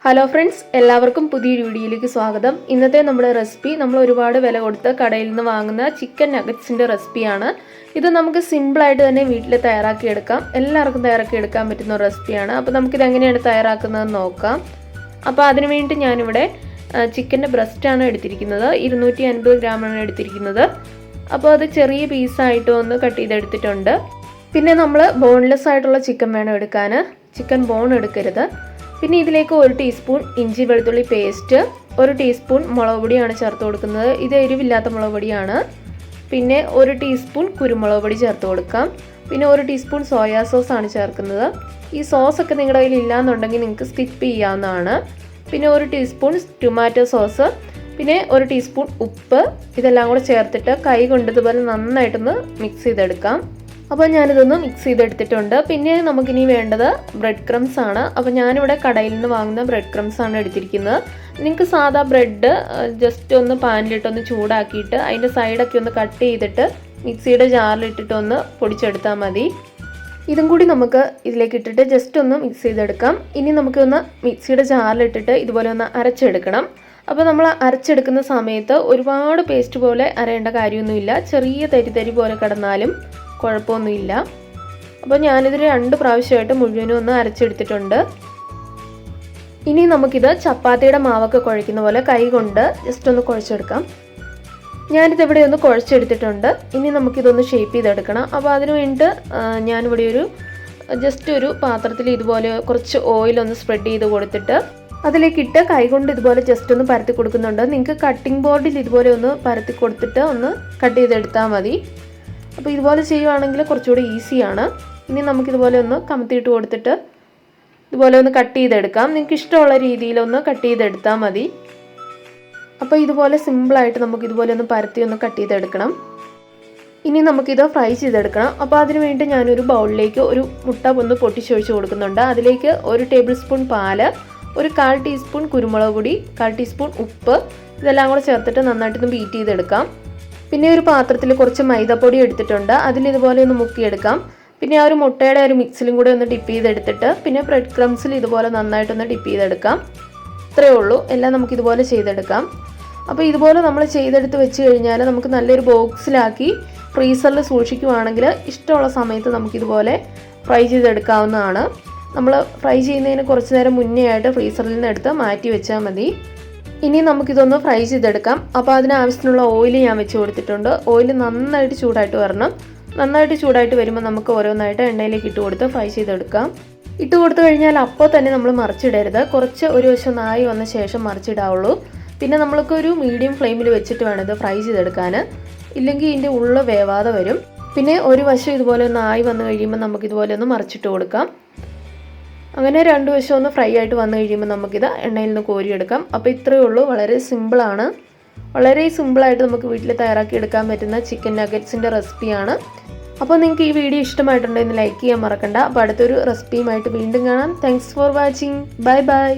Hello friends, എല്ലാവർക്കും പുതിയൊരു വീഡിയോയിലേക്ക് സ്വാഗതം. ഇന്നത്തെ നമ്മുടെ റെസിപ്പി നമ്മൾ ഒരുപാട് വില കൊടുത്ത് കടയിൽ നിന്ന് വാങ്ങുന്ന ചിക്കൻ നഗറ്റ്സിൻ്റെ റെസിപ്പിയാണ്. ഇത് നമുക്ക് സിമ്പിളായിട്ട് തന്നെ വീട്ടിൽ തയ്യാറാക്കിയെടുക്കാം. എല്ലാവർക്കും തയ്യാറാക്കിയെടുക്കാൻ പറ്റുന്ന ഒരു റെസിപ്പിയാണ്. അപ്പോൾ നമുക്കിത് എങ്ങനെയാണ് തയ്യാറാക്കുന്നതെന്ന് നോക്കാം. അപ്പോൾ അതിനു വേണ്ടി ഞാനിവിടെ ചിക്കൻ്റെ ബ്രസ്റ്റാണ് എടുത്തിരിക്കുന്നത്. 250 ഗ്രാമാണ് എടുത്തിരിക്കുന്നത്. അപ്പോൾ അത് ചെറിയ പീസായിട്ട് ഒന്ന് കട്ട് ചെയ്തെടുത്തിട്ടുണ്ട്. പിന്നെ നമ്മൾ ബോൺലെസ് ആയിട്ടുള്ള ചിക്കൻ വേണം എടുക്കാൻ. ചിക്കൻ ബോൺ എടുക്കരുത്. പിന്നെ ഇതിലേക്ക് 1 ടീസ്പൂൺ ഇഞ്ചി വെളുത്തുള്ളി പേസ്റ്റ്, 1 ടീസ്പൂൺ മുളക് പൊടിയാണ് ചേർത്ത് കൊടുക്കുന്നത്. ഇത് എരിവില്ലാത്ത മുളക് പൊടിയാണ്. പിന്നെ 1 ടീസ്പൂൺ കുരുമുളക് പൊടി ചേർത്ത് കൊടുക്കാം. പിന്നെ 1 ടീസ്പൂൺ സോയാ സോസാണ് ചേർക്കുന്നത്. ഈ സോസൊക്കെ നിങ്ങളുടെ കയ്യിൽ ഇല്ലയെന്നുണ്ടെങ്കിൽ നിങ്ങൾക്ക് സ്കിപ്പ് ചെയ്യാവുന്നതാണ്. പിന്നെ 1 ടീസ്പൂൺ ടൊമാറ്റോ സോസ്, പിന്നെ 1 ടീസ്പൂൺ ഉപ്പ്, ഇതെല്ലാം കൂടെ ചേർത്തിട്ട് കൈ കൊണ്ട് ഇതുപോലെ നന്നായിട്ടൊന്ന് മിക്സ് ചെയ്തെടുക്കാം. അപ്പോൾ ഞാനിതൊന്ന് മിക്സ് ചെയ്തെടുത്തിട്ടുണ്ട്. പിന്നെ നമുക്കിനി വേണ്ടത് ബ്രെഡ് ക്രംസ് ആണ്. അപ്പോൾ ഞാനിവിടെ കടയിൽ നിന്ന് വാങ്ങുന്ന ബ്രെഡ് ക്രംസ് ആണ് എടുത്തിരിക്കുന്നത്. നിങ്ങൾക്ക് സാധാ ബ്രെഡ് ജസ്റ്റ് ഒന്ന് പാനിലിട്ടൊന്ന് ചൂടാക്കിയിട്ട് അതിൻ്റെ സൈഡൊക്കെ ഒന്ന് കട്ട് ചെയ്തിട്ട് മിക്സിയുടെ ജാറിലിട്ടിട്ടൊന്ന് പൊടിച്ചെടുത്താൽ മതി. ഇതും കൂടി നമുക്ക് ഇതിലേക്ക് ഇട്ടിട്ട് ജസ്റ്റ് ഒന്ന് മിക്സ് ചെയ്തെടുക്കാം. ഇനി നമുക്കൊന്ന് മിക്സിയുടെ ജാറിലിട്ടിട്ട് ഇതുപോലെ ഒന്ന് അരച്ചെടുക്കണം. അപ്പോൾ നമ്മൾ അരച്ചെടുക്കുന്ന സമയത്ത് ഒരുപാട് പേസ്റ്റ് പോലെ അരയേണ്ട കാര്യമൊന്നുമില്ല. ചെറിയ തരി പോലെ കിടന്നാലും കുഴപ്പമൊന്നുമില്ല. അപ്പോൾ ഞാനിതിൽ 2 പ്രാവശ്യമായിട്ട് മുഴുവനും ഒന്ന് അരച്ചെടുത്തിട്ടുണ്ട്. ഇനി നമുക്കിത് ചപ്പാത്തിയുടെ മാവൊക്കെ കുഴയ്ക്കുന്ന പോലെ കൈ കൊണ്ട് ജസ്റ്റ് ഒന്ന് കുഴച്ചെടുക്കാം. ഞാനിതിവിടെ ഒന്ന് കുഴച്ചെടുത്തിട്ടുണ്ട്. ഇനി നമുക്കിതൊന്ന് ഷേപ്പ് ചെയ്തെടുക്കണം. അപ്പോൾ അതിന് വേണ്ടിയിട്ട് ഞാനിവിടെ ജസ്റ്റ് ഒരു പാത്രത്തിൽ ഇതുപോലെ കുറച്ച് ഓയിലൊന്ന് സ്പ്രെഡ് ചെയ്ത് കൊടുത്തിട്ട് അതിലേക്കിട്ട് കൈകൊണ്ട് ഇതുപോലെ ജസ്റ്റ് ഒന്ന് പരത്തി കൊടുക്കുന്നുണ്ട്. നിങ്ങൾക്ക് കട്ടിംഗ് ബോർഡിൽ ഇതുപോലെ ഒന്ന് പരത്തി കൊടുത്തിട്ട് ഒന്ന് കട്ട് ചെയ്തെടുത്താൽ മതി. അപ്പോൾ ഇതുപോലെ ചെയ്യുവാണെങ്കിൽ കുറച്ചുകൂടി ഈസിയാണ്. ഇനി നമുക്കിതുപോലെ ഒന്ന് കമത്തിയിട്ട് കൊടുത്തിട്ട് ഇതുപോലെ ഒന്ന് കട്ട് ചെയ്തെടുക്കാം. നിങ്ങൾക്ക് ഇഷ്ടമുള്ള രീതിയിലൊന്ന് കട്ട് ചെയ്തെടുത്താൽ മതി. അപ്പോൾ ഇതുപോലെ സിമ്പിളായിട്ട് നമുക്കിതുപോലെ ഒന്ന് പരത്തി ഒന്ന് കട്ട് ചെയ്തെടുക്കണം. ഇനി നമുക്കിത് ഫ്രൈ ചെയ്തെടുക്കണം. അപ്പോൾ അതിന് വേണ്ടി ഞാനൊരു ബൗളിലേക്ക് ഒരു മുട്ട ഒന്ന് പൊട്ടിച്ചൊഴിച്ച് കൊടുക്കുന്നുണ്ട്. അതിലേക്ക് 1 ടേബിൾ സ്പൂൺ പാല്, 1/4 ടീസ്പൂൺ കുരുമുളക് പൊടി, 1/4 ടീസ്പൂൺ ഉപ്പ്, ഇതെല്ലാം കൂടെ ചേർത്തിട്ട് നന്നായിട്ടൊന്ന് ബീറ്റ് ചെയ്തെടുക്കാം. പിന്നെ ഒരു പാത്രത്തിൽ കുറച്ച് മൈദപ്പൊടി എടുത്തിട്ടുണ്ട്. അതിലിതുപോലെ ഒന്ന് മുക്കിയെടുക്കാം. പിന്നെ ആ ഒരു മുട്ടയുടെ ഒരു മിക്സിലും കൂടെ ഒന്ന് ഡിപ്പ് ചെയ്തെടുത്തിട്ട് പിന്നെ ബ്രെഡ് ക്രംസിൽ ഇതുപോലെ നന്നായിട്ടൊന്ന് ഡിപ്പ് ചെയ്തെടുക്കാം. ഇത്രയേ ഉള്ളൂ. എല്ലാം നമുക്കിതുപോലെ ചെയ്തെടുക്കാം. അപ്പോൾ ഇതുപോലെ നമ്മൾ ചെയ്തെടുത്ത് വെച്ച് കഴിഞ്ഞാൽ നമുക്ക് നല്ലൊരു ബോക്സിലാക്കി ഫ്രീസറിൽ സൂക്ഷിക്കുവാണെങ്കിൽ ഇഷ്ടമുള്ള സമയത്ത് നമുക്കിതുപോലെ ഫ്രൈ ചെയ്തെടുക്കാവുന്നതാണ്. നമ്മൾ ഫ്രൈ ചെയ്യുന്നതിന് കുറച്ച് നേരം മുന്നേ ആയിട്ട് ഫ്രീസറിൽ നിന്ന് എടുത്ത് മാറ്റി വെച്ചാൽ മതി. ഇനി നമുക്കിതൊന്ന് ഫ്രൈ ചെയ്തെടുക്കാം. അപ്പോൾ അതിനാവശ്യത്തിനുള്ള ഓയിൽ ഞാൻ വെച്ച് കൊടുത്തിട്ടുണ്ട്. ഓയിൽ നന്നായിട്ട് ചൂടായിട്ട് വരണം. നന്നായിട്ട് ചൂടായിട്ട് വരുമ്പോൾ നമുക്ക് ഓരോന്നായിട്ട് എണ്ണയിലേക്ക് ഇട്ട് കൊടുത്ത് ഫ്രൈ ചെയ്തെടുക്കാം. ഇട്ട് കൊടുത്തു കഴിഞ്ഞാൽ അപ്പോൾ തന്നെ നമ്മൾ മറിച്ചിടരുത്. കുറച്ച് ഒരു വശം നായി വന്ന ശേഷം മറിച്ചിടാവുള്ളൂ. പിന്നെ നമ്മൾക്കൊരു മീഡിയം ഫ്ലെയിമിൽ വെച്ചിട്ട് വേണം ഇത് ഫ്രൈ ചെയ്തെടുക്കാൻ. ഇല്ലെങ്കിൽ ഇതിൻ്റെ ഉള്ളിൽ വേവാതെ വരും. പിന്നെ ഒരു വശം ഇതുപോലെ ഒന്ന് ആയി വന്നു കഴിയുമ്പോൾ നമുക്കിതുപോലെ ഒന്ന് മറിച്ചിട്ട് കൊടുക്കാം. അങ്ങനെ 2 വശം ഒന്ന് ഫ്രൈ ആയിട്ട് വന്നു കഴിയുമ്പോൾ നമുക്കിത് എണ്ണയിൽ നിന്ന് കോരിയെടുക്കാം. അപ്പോൾ ഇത്രയേ ഉള്ളൂ. വളരെ സിമ്പിളാണ്. വളരെ സിമ്പിളായിട്ട് നമുക്ക് വീട്ടിൽ തയ്യാറാക്കി എടുക്കാൻ പറ്റുന്ന ചിക്കൻ നഗറ്റ്സിൻ്റെ റെസിപ്പിയാണ്. അപ്പോൾ നിങ്ങൾക്ക് ഈ വീഡിയോ ഇഷ്ടമായിട്ടുണ്ടെങ്കിൽ ലൈക്ക് ചെയ്യാൻ മറക്കണ്ട. അപ്പോൾ അടുത്തൊരു റെസിപ്പിയുമായിട്ട് വീണ്ടും കാണാം. Thanks for watching. Bye bye.